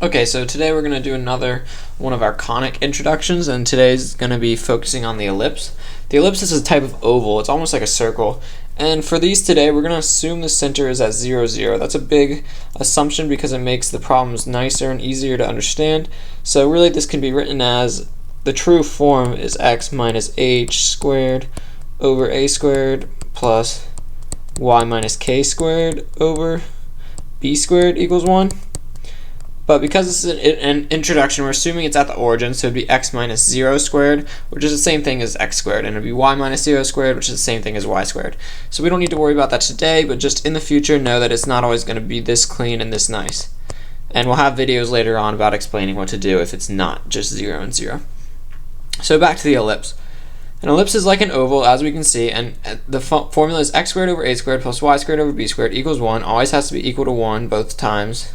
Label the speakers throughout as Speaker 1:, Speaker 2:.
Speaker 1: Okay, so today we're going to do another one of our conic introductions, and today's going to be focusing on the ellipse. The ellipse is a type of oval. It's almost like a circle. And for these today, we're going to assume the center is at 0, 0. That's a big assumption because it makes the problems nicer and easier to understand. So really this can be written as the true form is x minus h squared over a squared plus y minus k squared over b squared equals 1. But because this is an introduction, we're assuming it's at the origin, so it would be x minus 0 squared, which is the same thing as x squared, and it would be y minus 0 squared, which is the same thing as y squared. So we don't need to worry about that today, but just in the future, know that it's not always going to be this clean and this nice. And we'll have videos later on about explaining what to do if it's not just 0 and 0. So back to the ellipse. An ellipse is like an oval, as we can see, and the formula is x squared over a squared plus y squared over b squared equals 1. Always has to be equal to 1 both times.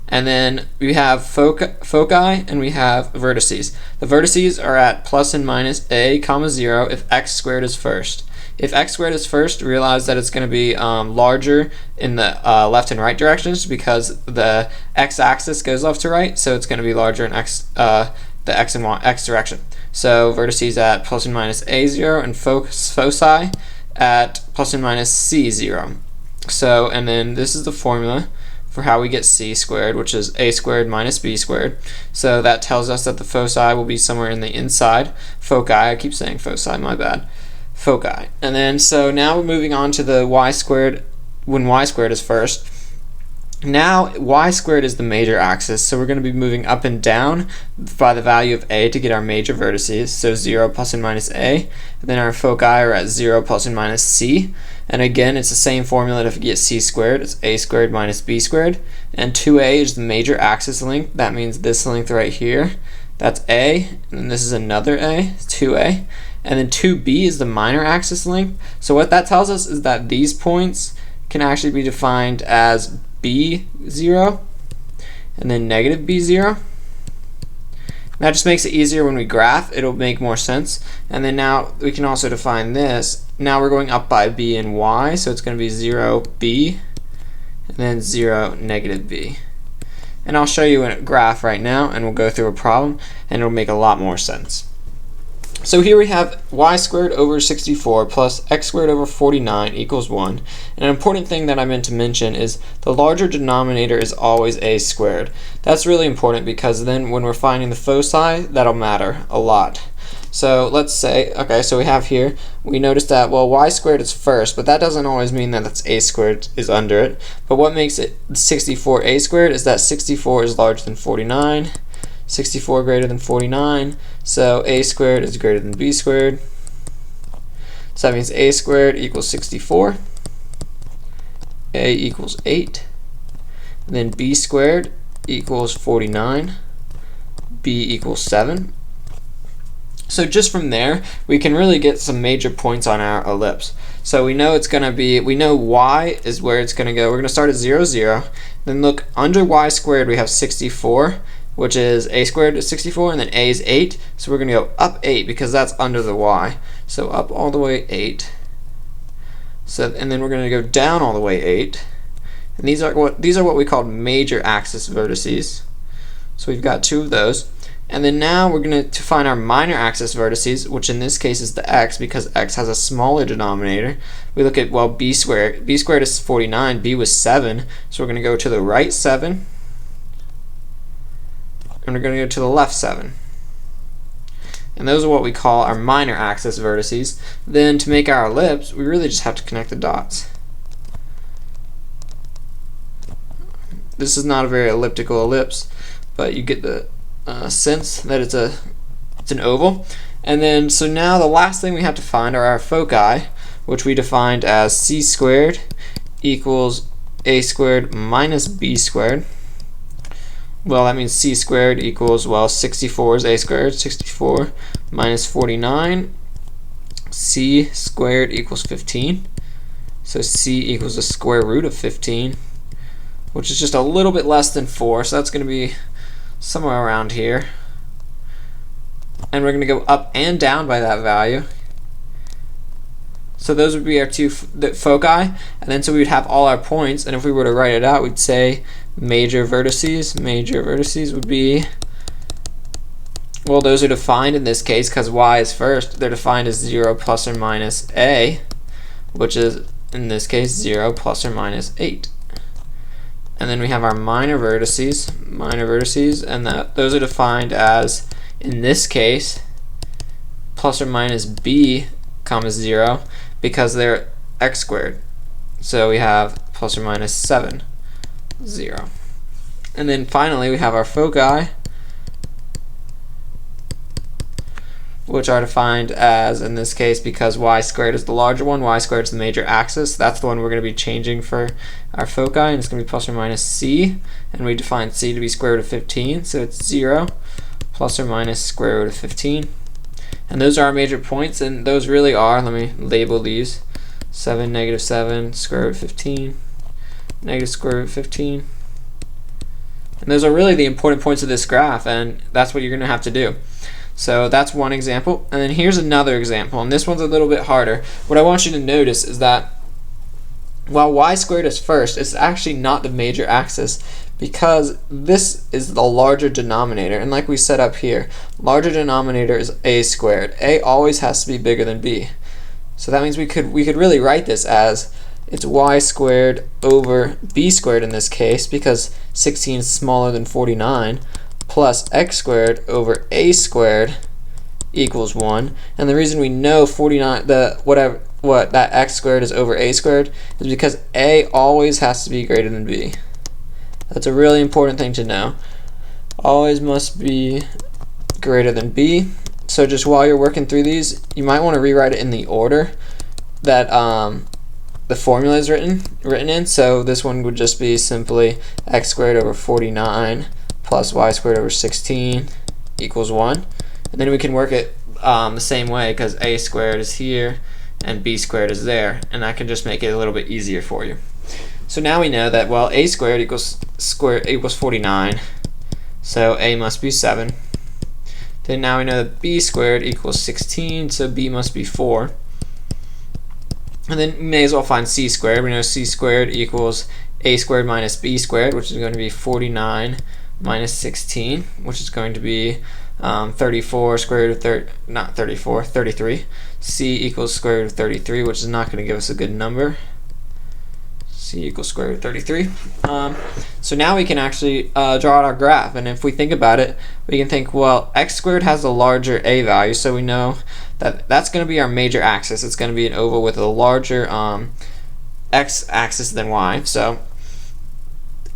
Speaker 1: And then we have foci and we have vertices. The vertices are at plus and minus a comma 0 if x squared is first. If x squared is first, realize that it's going to be larger in the left and right directions because the x-axis goes left to right, so it's going to be larger in the x and y x direction. So vertices at plus and minus a 0 and foci at plus and minus c 0. So, and then this is the formula for how we get c squared, which is a squared minus b squared. So that tells us that the foci will be somewhere in the inside. Foci, I keep saying foci, my bad. Foci. And then, so now we're moving on to the y squared, when y squared is first. Now, y squared is the major axis, so we're going to be moving up and down by the value of a to get our major vertices, so 0 plus and minus a. And then our foci are at 0 plus and minus c. And again, it's the same formula to get c squared. It's a squared minus b squared. And 2a is the major axis length. That means this length right here. That's a. And then this is another a, 2a. And then 2b is the minor axis length. So what that tells us is that these points can actually be defined as b0 and then negative b0. That just makes it easier when we graph. It'll make more sense. And then now we can also define this. Now we're going up by b and y, so it's going to be 0b and then 0 negative b. And I'll show you a graph right now, and we'll go through a problem, and it'll make a lot more sense. So here we have y squared over 64 plus x squared over 49 equals 1. And an important thing that I meant to mention is the larger denominator is always a squared. That's really important because then when we're finding the foci, that'll matter a lot. So let's say, okay, so we have here, we notice that, well, y squared is first, but that doesn't always mean that that's a squared is under it. But what makes it 64 a squared is that 64 is larger than 49. 64 greater than 49, so a squared is greater than b squared. So that means a squared equals 64, a equals 8, and then b squared equals 49, b equals 7. So just from there, we can really get some major points on our ellipse. So we know it's going to be, we know y is where it's going to go. We're going to start at 0, 0. Then look, under y squared we have 64, which is a squared is 64, and then a is 8. So we're going to go up 8 because that's under the y. So up all the way 8. So, and then we're going to go down all the way 8. And these are what we call major axis vertices. So we've got 2 of those. And then now we're going to find our minor axis vertices, which in this case is the x because x has a smaller denominator. We look at, well, b squared. B squared is 49. B was 7. So we're going to go to the right 7. And we're going to go to the left 7. And those are what we call our minor axis vertices. Then to make our ellipse, we really just have to connect the dots. This is not a very elliptical ellipse, but you get the sense that it's an oval. And then, so now the last thing we have to find are our foci, which we defined as c squared equals a squared minus b squared. Well, that means c squared equals, well, 64 is a squared, 64 minus 49, c squared equals 15. So c equals the square root of 15, which is just a little bit less than 4, so that's going to be somewhere around here. And we're going to go up and down by that value. So those would be our two foci, and then so we would have all our points, and if we were to write it out, we'd say major vertices would be, well, those are defined in this case because y is first. They're defined as 0 plus or minus a, which is in this case 0 plus or minus 8. And then we have our minor vertices, and those are defined as, in this case, plus or minus b comma 0 because they're x squared. So we have plus or minus 7, 0. And then finally we have our foci, which are defined as, in this case, because y squared is the larger one, y squared is the major axis, that's the one we're going to be changing for our foci, and it's going to be plus or minus c, and we define c to be square root of 15, so it's 0 plus or minus square root of 15. And those are our major points, and those really are, let me label these, 7, negative 7, square root of 15, negative square root of 15. And those are really the important points of this graph, and that's what you're going to have to do. So that's one example, and then here's another example, and this one's a little bit harder. What I want you to notice is that while y squared is first, it's actually not the major axis because this is the larger denominator, and like we set up here, larger denominator is a squared. A always has to be bigger than b. So that means we could really write this as it's y squared over b squared in this case because 16 is smaller than 49, plus x squared over a squared equals 1. And the reason we know 49, that x squared is over a squared is because a always has to be greater than b. That's a really important thing to know. Always must be greater than b. So just while you're working through these, you might want to rewrite it in the order that the formula is written in. So this one would just be simply x squared over 49 plus y squared over 16 equals 1. And then we can work it the same way because a squared is here and b squared is there, and that can just make it a little bit easier for you. So now we know that, well, a squared equals 49, so a must be 7. Then now we know that b squared equals 16, so b must be 4. And then we may as well find c squared. We know c squared equals a squared minus b squared, which is going to be 49 minus 16, which is going to be 34 square root of 33. C equals square root of 33, which is not going to give us a good number. C equals square root of 33. So now we can actually draw out our graph, and if we think about it, we can think, well, x squared has a larger a value, so we know that that's going to be our major axis. It's going to be an oval with a larger x axis than y. So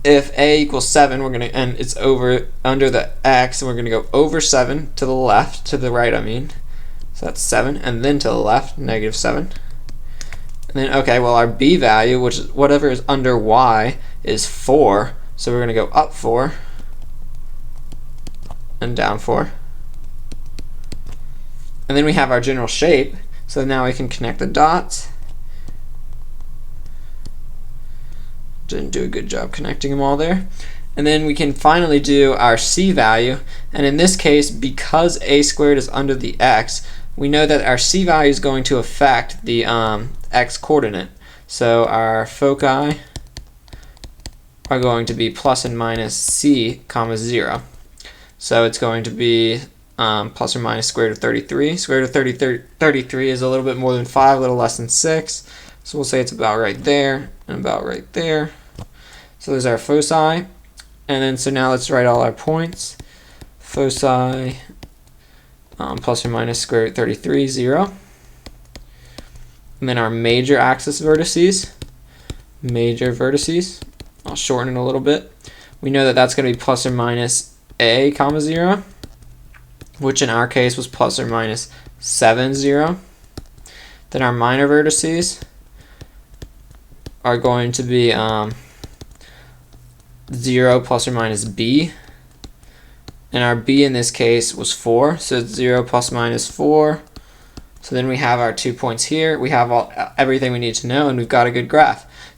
Speaker 1: if a equals 7, we're gonna, and it's under the x, and we're gonna go over 7 to the right, I mean. So that's 7, and then to the left, negative 7. And then, okay, well, our b value, which is whatever is under y, is 4. So we're gonna go up 4 and down 4. And then we have our general shape. So now we can connect the dots. Didn't do a good job connecting them all there. And then we can finally do our c value, and in this case, because a squared is under the x, we know that our c value is going to affect the x coordinate. So our foci are going to be plus and minus c comma 0. So it's going to be plus or minus square root of 33. Square root of 33 is a little bit more than 5, a little less than 6. So we'll say it's about right there and about right there. So there's our foci. And then so now let's write all our points. Foci plus or minus square root 33, 0. And then our major axis vertices. Major vertices. I'll shorten it a little bit. We know that that's going to be plus or minus a comma 0, which in our case was plus or minus 7, 0. Then our minor vertices are going to be 0 plus or minus b, and our b in this case was 4, so it's 0 plus minus 4. So then we have our 2 points here. We have everything we need to know, and we've got a good graph.